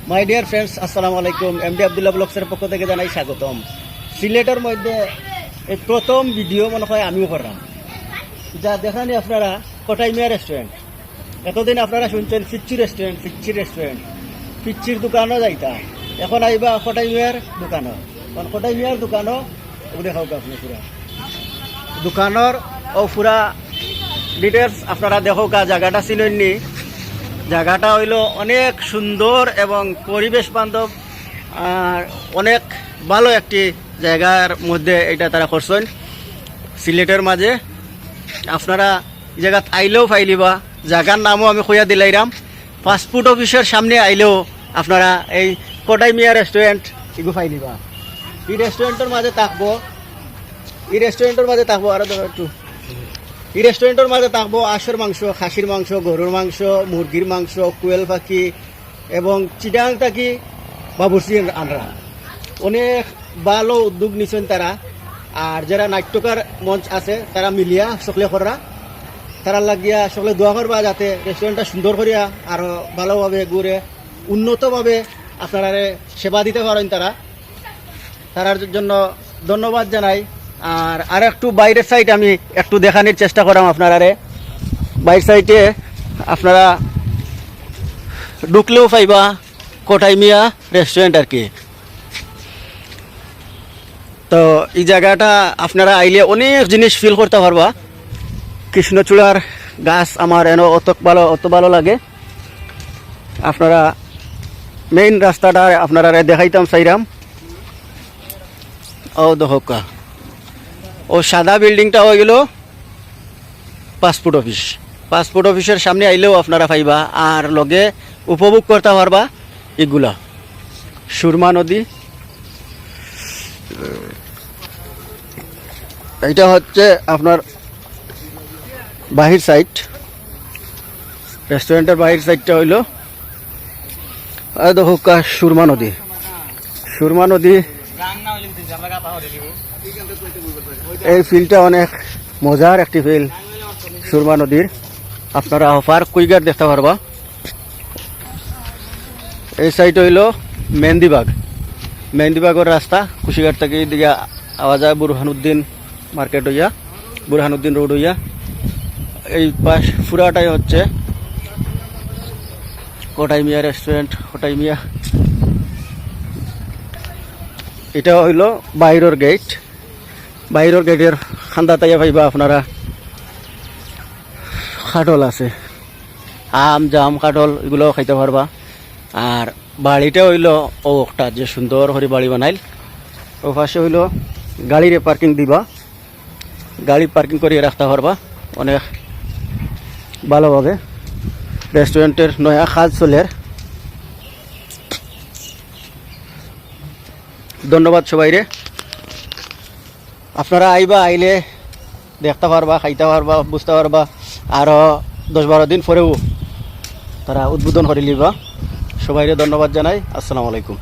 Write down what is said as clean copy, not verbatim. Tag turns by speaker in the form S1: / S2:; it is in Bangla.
S1: মাই ডিয়ার ফ্রেন্ডস, আসসালামু আলাইকুম। এমডি আব্দুল্লাহ ব্লগসের পক্ষ থেকে জানাই স্বাগতম। সিলেটের মধ্যে এই প্রথম ভিডিও মনে হয় আমিও করলাম, যা দেখানি আপনারা কটাইমিয়া রেস্টুরেন্ট। এতদিন আপনারা শুনছেন ফিচ্চি রেস্টুরেন্ট, ফিচ্চির দোকানও যাইতা, এখন আইবা কটাইমিয়ার দোকানও। কারণ কটাইমিয়ার দোকানও দেখাও আপনি পুরা দোকানের ও পুরা ডিটেলস আপনারা দেখো। জায়গাটা চিনেননি? জায়গাটা হইল অনেক সুন্দর এবং পরিবেশ বান্ধব, আর অনেক ভালো একটি জায়গার মধ্যে এটা তারা করছেন সিলেটের মাঝে। আপনারা এই জায়গাত আইলেও ফাইলিবা। জায়গার নামও আমি কইয়া দিলাইরাম। পাসপোর্ট অফিসের সামনে আইলেও আপনারা এই কটাইমিয়া রেস্টুরেন্ট এগু ফাইলিবা। এই রেস্টুরেন্টের মাঝে থাকবো আরো একটু। এই রেস্টুরেন্টের মাঝে থাকবো আঁশের মাংস, খাসির মাংস, গরুর মাংস, মুরগির মাংস, কোয়েল পাখি এবং চিটাং থাকি বাবুর্চি আনরা। অনেক ভালো উদ্যোগ নিচ্ছেন তারা। আর যারা নাট্যকার মঞ্চ আছে তারা মিলিয়া সকলে করা, তারা লাগিয়া সকলে দোয়া করবা যাতে রেস্টুরেন্টটা সুন্দর করিয়া আরো ভালোভাবে ঘুরে উন্নতভাবে আপনারা সেবা দিতে পারেন। তারার জন্য ধন্যবাদ জানাই। আর একটু বাইরের সাইড আমি একটু দেখানোর চেষ্টা করাম আপনারা। বাইরের সাইডে আপনারা ঢুকলেও পাইবা কটাইমিয়া রেস্টুরেন্ট আর কি। তো এই জায়গাটা আপনারা আইলে অনেক জিনিস ফিল করতে পারবা। কৃষ্ণচূড়ার গাছ আমার এনে অত ভালো লাগে। আপনারা মেইন রাস্তাটা আপনারা দেখাইতাম চাইরাম। ও দহকা ও সাদা বিল্ডিংটা হয়ে গেল পাসপোর্ট অফিসের সামনে আইলেও আপনারা পাইবা। আর লগে উপভোগ করতে পারবা এগুলা সুরমা নদী। এইটা হচ্ছে আপনার বাহির সাইড, রেস্টুরেন্টের বাহির সাইডটা হইল দহকা সুরমা নদী। এই ফিল্ডটা অনেক মজার একটি ফিল সুরমা নদীর। আপনারা অফার কুইগার দেখতে পারবা। এই সাইড হইল মেহেন্দিবাগের রাস্তা। কুশিঘাট থেকে দিকে আওয়া যায় বুরহানুদ্দিন মার্কেট হইয়া, বুরহানুদ্দিন রোড হইয়া। এই পাশ পুরাটাই হচ্ছে কটাইমিয়া রেস্টুরেন্ট। কটাইমিয়া এটা হইল বাইরের গেটের খান্দা তাইয়া পাইবা আপনারা। কাঠল আছে, আম জাম কাঠল এগুলোও খাইতে পারবা। আর বাড়িটা হইল ও একটা যে সুন্দর করে বাড়ি বানাইল। ও পাশে হইল গাড়িরে পার্কিং দিবা, গাড়ি পার্কিং করিয়ে রাখতে পারবা অনেক ভালোভাবে। রেস্টুরেন্টের নয়া কাজ চলে। ধন্যবাদ সবাইরে। আপনারা আইলে দেখতে পারবা, খাইতে পারবা, বুঝতে পারবা। আরও 10-12 দিন পরেও তারা উদ্বোধন করে লিবা। সবাইরে ধন্যবাদ জানাই। আসসালামু আলাইকুম।